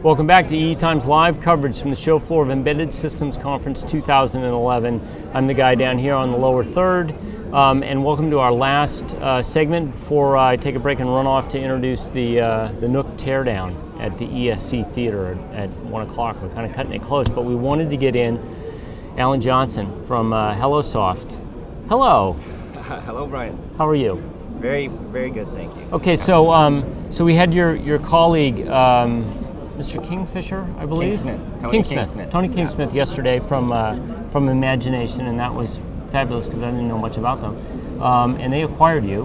Welcome back to EE Times Live coverage from the show floor of Embedded Systems Conference 2011. I'm the guy down here on the lower third, and welcome to our last segment before I take a break and run off to introduce the Nook Teardown at the ESC Theater at 1 o'clock. We're kind of cutting it close, but we wanted to get in Allan Johnson from HelloSoft. Hello. Hello, Brian. How are you? Very, very good, thank you. Okay, so so we had your colleague, Mr. Kingfisher, I believe. Tony Kingsmith yesterday from Imagination, and that was fabulous because I didn't know much about them. And they acquired you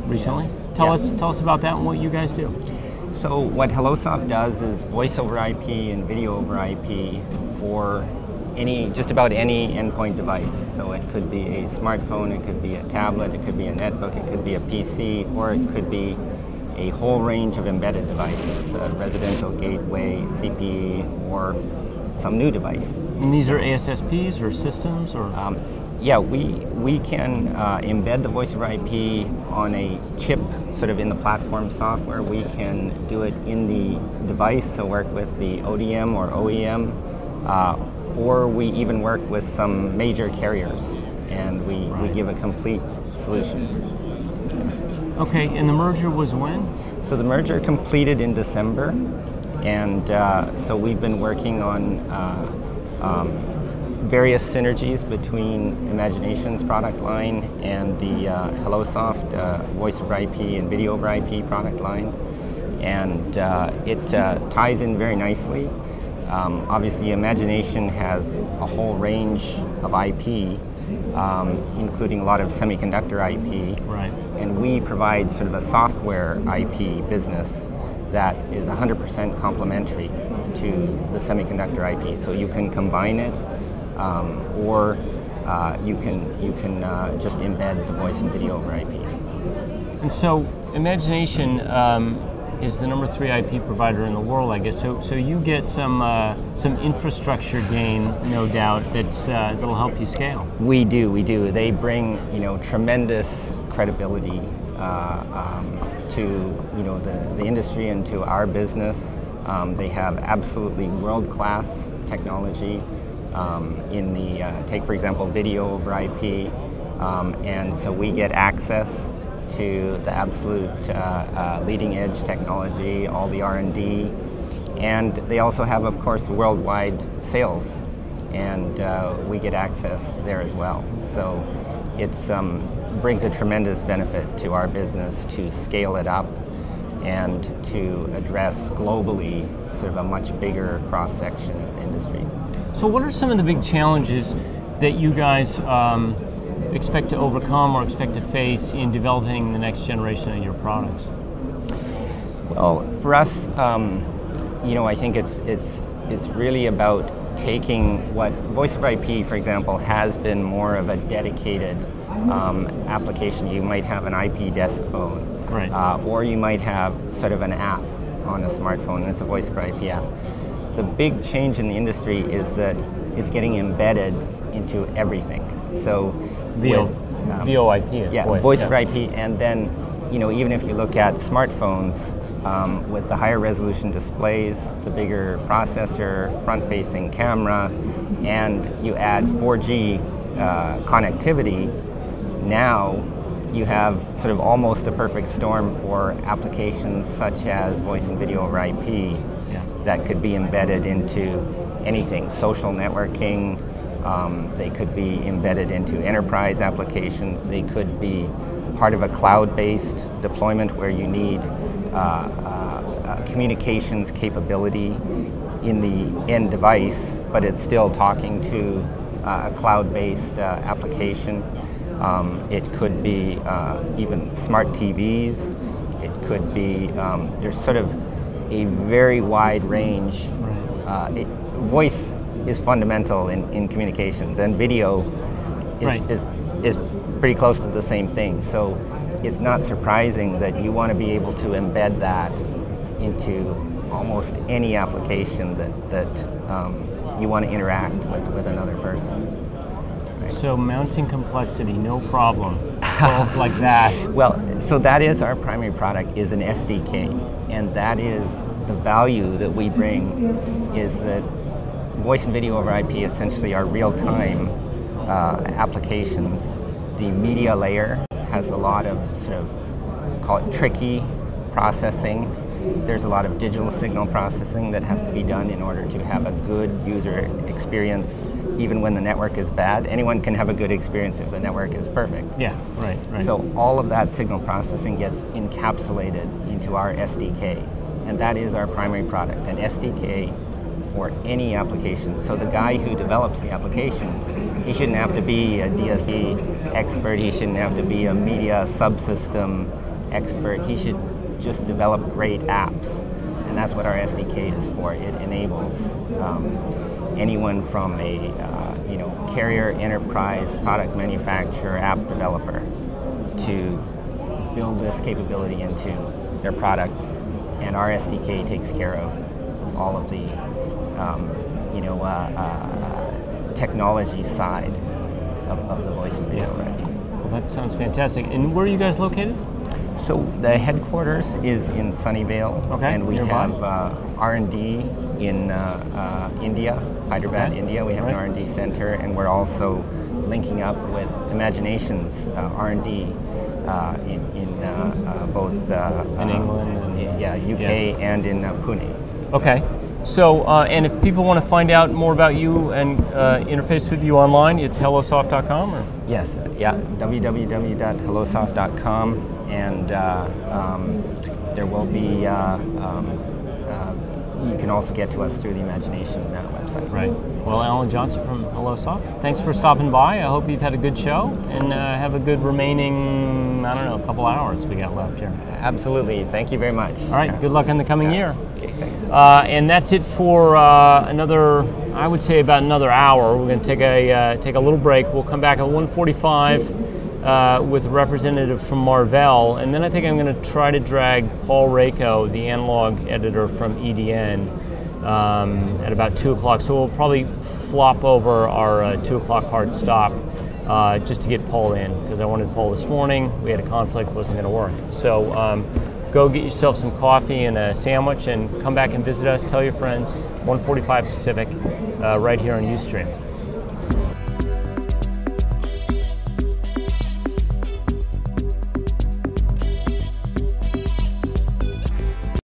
recently. Yes. Tell us about that and what you guys do. So what HelloSoft does is voice over IP and video over IP for just about any endpoint device. So it could be a smartphone, it could be a tablet, it could be a netbook, it could be a PC, or it could be a whole range of embedded devices, a residential gateway, CPE, or some new device. And these are ASSPs or systems, or? Yeah, we can embed the voice over IP on a chip, sort of in the platform software. We can do it in the device, so work with the ODM or OEM, or we even work with some major carriers, and we give a complete solution. Okay, and the merger was when? So the merger completed in December, and so we've been working on various synergies between Imagination's product line and the HelloSoft voice over IP and video over IP product line, and it ties in very nicely. Obviously, Imagination has a whole range of IP, including a lot of semiconductor IP, right. And we provide sort of a software IP business that is 100% complementary to the semiconductor IP. So you can combine it, or you can just embed the voice and video over IP. And so Imagination is the #3 IP provider in the world, I guess. So you get some infrastructure gain, no doubt, that'll help you scale. We do. They bring tremendous credibility to the industry and to our business. They have absolutely world-class technology in the take for example video over IP, and so we get access to the absolute leading edge technology, all the R&D, and they also have, of course, worldwide sales, and we get access there as well. So it brings a tremendous benefit to our business to scale it up and to address globally sort of a much bigger cross-section of the industry. So what are some of the big challenges that you guys expect to overcome or expect to face in developing the next generation of your products? Well, for us, I think it's really about taking what voice over IP, for example, has been more of a dedicated application. You might have an IP desk phone, right. Or you might have sort of an app on a smartphone that's a voice over IP app. The big change in the industry is that it's getting embedded into everything. So VoIP is voice over IP, and then even if you look at smartphones with the higher resolution displays, the bigger processor, front-facing camera, and you add 4G connectivity, now you have sort of almost a perfect storm for applications such as voice and video over IP that could be embedded into anything, social networking. They could be embedded into enterprise applications. They could be part of a cloud-based deployment where you need communications capability in the end device, but it's still talking to a cloud-based application. It could be even smart TVs. It could be, there's sort of a very wide range. Voice is fundamental in communications, and video is pretty close to the same thing. So it's not surprising that you want to be able to embed that into almost any application that you want to interact with another person. Right? So mounting complexity, no problem. Solved like that. Well, so that is our primary product, is an SDK, and that is the value that we bring is that voice and video over IP essentially are real-time applications. The media layer has a lot of sort of, call it tricky processing. There's a lot of digital signal processing that has to be done in order to have a good user experience, even when the network is bad. Anyone can have a good experience if the network is perfect. Yeah, right. So all of that signal processing gets encapsulated into our SDK, and that is our primary product, an SDK for any application. So the guy who develops the application, he shouldn't have to be a DSP expert, he shouldn't have to be a media subsystem expert, he should just develop great apps, and that's what our SDK is for. It enables anyone from a carrier, enterprise, product manufacturer, app developer to build this capability into their products, and our SDK takes care of all of the technology side of the voice and video. Well, that sounds fantastic. And where are you guys located? So the headquarters is in Sunnyvale, and we have R&D in India, Hyderabad, India. We have an R&D center, and we're also linking up with Imagination's R&D in both in England, and, UK, and in Pune. Okay. So, and if people want to find out more about you and interface with you online, it's HelloSoft.com? Or? Yes, www.hellosoft.com, and there will be, you can also get to us through the Imagination website. Right. Well, Allan Johnson from HelloSoft, thanks for stopping by. I hope you've had a good show and have a good remaining, I don't know, a couple hours we got left here. Absolutely. Thank you very much. All right. Good luck in the coming year. Okay, thanks. And that's it for another, I would say about another hour. We're going to take a little break. We'll come back at 1:45 with a representative from Marvell, and then I think I'm going to try to drag Paul Rako, the analog editor from EDN, at about 2 o'clock. So we'll probably flop over our 2 o'clock hard stop just to get Paul in, because I wanted Paul this morning. We had a conflict, wasn't going to work. So go get yourself some coffee and a sandwich and come back and visit us. Tell your friends, 1:45 Pacific, right here on Ustream.